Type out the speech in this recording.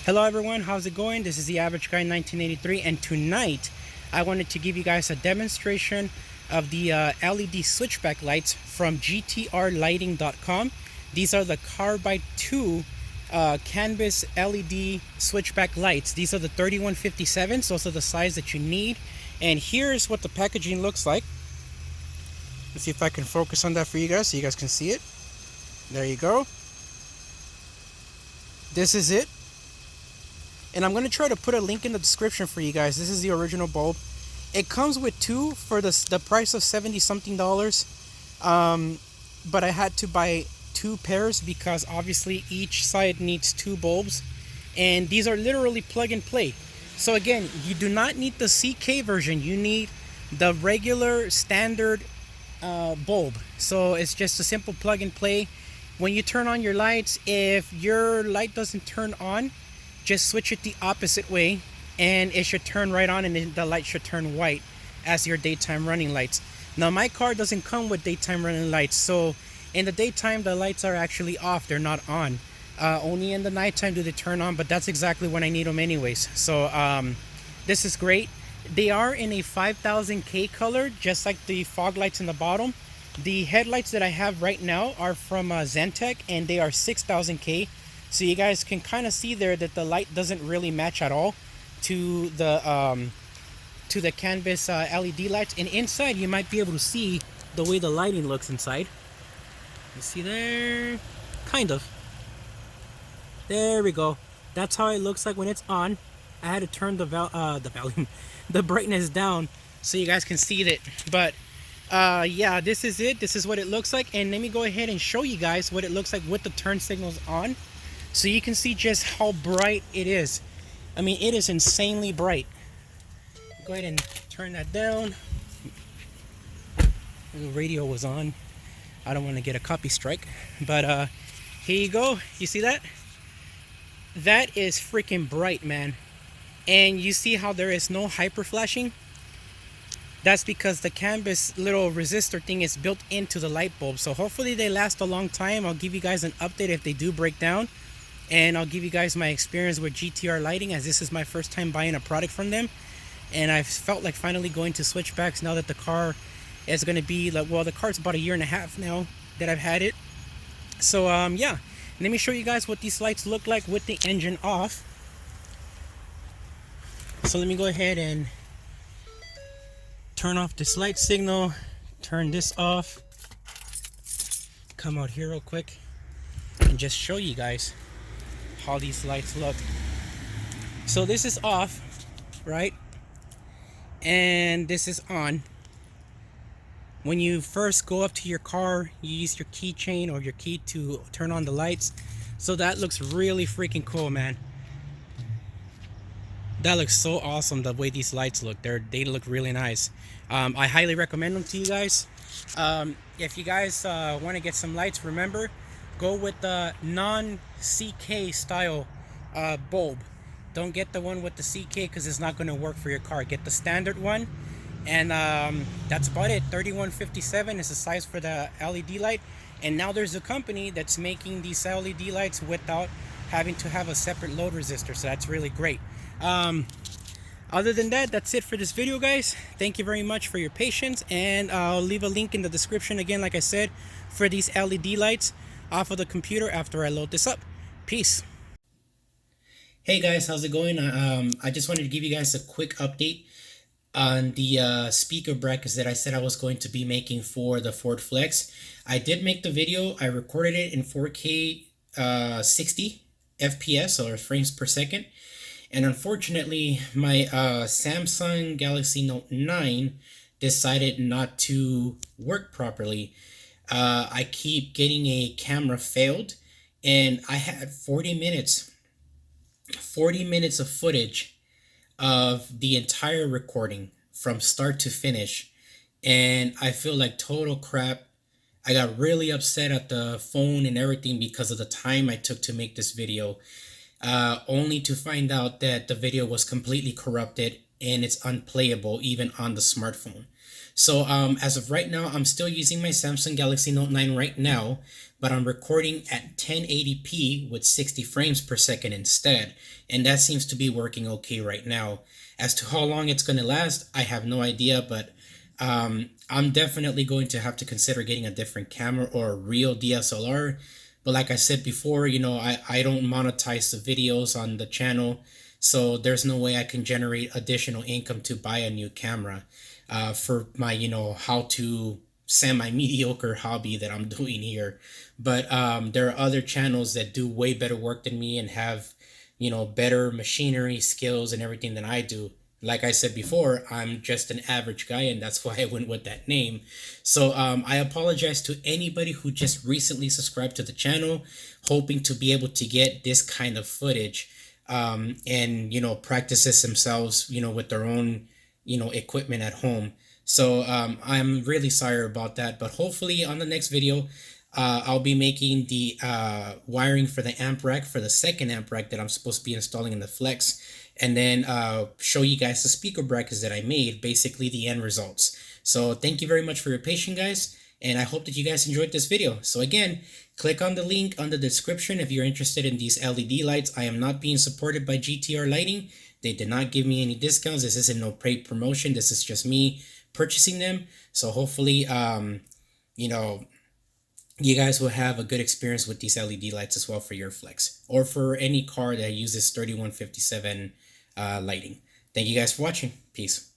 Hello everyone, how's it going? This is the Average Guy 1983, and tonight I wanted to give you guys a demonstration of the LED switchback lights from GTRlighting.com. These are the Carbide 2 Canbus LED switchback lights. These are the 3157s, those are the size that you need. And here's what the packaging looks like. Let's see if I can focus on that for you guys so you guys can see it. There you go. This is it. And I'm going to try to put a link in the description for you guys. This is the original bulb. It comes with two for the price of 70 something dollars. But I had to buy two pairs because obviously each side needs two bulbs. And these are literally plug and play. So again, you do not need the CK version. You need the regular standard bulb. So it's just a simple plug and play. When you turn on your lights, if your light doesn't turn on, just switch it the opposite way and it should turn right on, and the light should turn white as your daytime running lights. Now my car doesn't come with daytime running lights, so in the daytime the lights are actually off, they're not on. Only in the nighttime do they turn on, but that's exactly when I need them anyways. So this is great. They are in a 5000K color, just like the fog lights in the bottom. The headlights that I have right now are from Zentech, and they are 6000K. So you guys can kind of see there that the light doesn't really match at all to the Canvas LED lights. And inside you might be able to see the way the lighting looks inside. You see there? Kind of. There we go. That's how it looks like when it's on. I had to turn the volume, the brightness down so you guys can see it. But yeah, this is it. This is what it looks like. And let me go ahead and show you guys what it looks like with the turn signals on, so you can see just how bright it is. I mean, it is insanely bright. Go ahead and turn that down. The radio was on. I don't want to get a copy strike, but here you go. You see that? That is freaking bright, man. And you see how there is no hyper flashing? That's because the Canvas little resistor thing is built into the light bulb. So hopefully they last a long time. I'll give you guys an update if they do break down. And I'll give you guys my experience with GTR Lighting, as this is my first time buying a product from them. And I felt like finally going to switchbacks now that the car is going to be like, well, the car's about 1.5 years now that I've had it. So yeah, let me show you guys what these lights look like with the engine off. So let me go ahead and turn off this light signal, turn this off, come out here real quick and just show you guys how these lights look. So this is off, right? And this is on. When you first go up to your car, you use your keychain or your key to turn on the lights. So that looks really freaking cool, man. That looks so awesome, the way these lights look. They look really nice. I highly recommend them to you guys. If you guys want to get some lights, remember, go with the non-CK style bulb. Don't get the one with the CK because it's not going to work for your car. Get the standard one, and that's about it. 3157 is the size for the LED light. And now there's a company that's making these LED lights without having to have a separate load resistor, so that's really great. Other than that, that's it for this video, guys. Thank you very much for your patience, and I'll leave a link in the description again, like I said, for these LED lights off of the computer after I load this up. Peace. Hey guys, how's it going? I just wanted to give you guys a quick update on the speaker brackets that I said I was going to be making for the Ford Flex. I did make the video. I recorded it in 4K 60 FPS, or frames per second. And unfortunately, my Samsung Galaxy Note 9 decided not to work properly. I keep getting a camera failed, and I had 40 minutes of footage of the entire recording from start to finish, and I feel like total crap. I got really upset at the phone and everything because of the time I took to make this video. Only to find out that the video was completely corrupted and it's unplayable even on the smartphone. So as of right now, I'm still using my Samsung Galaxy Note 9 right now, but I'm recording at 1080p with 60 frames per second instead, and that seems to be working okay right now. As to how long it's going to last, I have no idea, but I'm definitely going to have to consider getting a different camera or a real DSLR. But like I said before, I don't monetize the videos on the channel, so there's no way I can generate additional income to buy a new camera for my, how to semi mediocre hobby that I'm doing here. But there are other channels that do way better work than me and have, better machinery skills and everything than I do. Like I said before, I'm just an average guy, and that's why I went with that name. So I apologize to anybody who just recently subscribed to the channel, hoping to be able to get this kind of footage, and practice this themselves, with their own equipment at home. So I'm really sorry about that, but hopefully on the next video, I'll be making the wiring for the amp rack, for the second amp rack that I'm supposed to be installing in the Flex, and then show you guys the speaker brackets that I made, basically the end results. So thank you very much for your patience, guys, and I hope that you guys enjoyed this video. So again, click on the link on the description if you're interested in these LED lights. I am not being supported by GTR Lighting. They did not give me any discounts. This isn't no paid promotion. This is just me purchasing them. So hopefully, you guys will have a good experience with these LED lights as well for your Flex or for any car that uses 3157 lighting. Thank you guys for watching. Peace.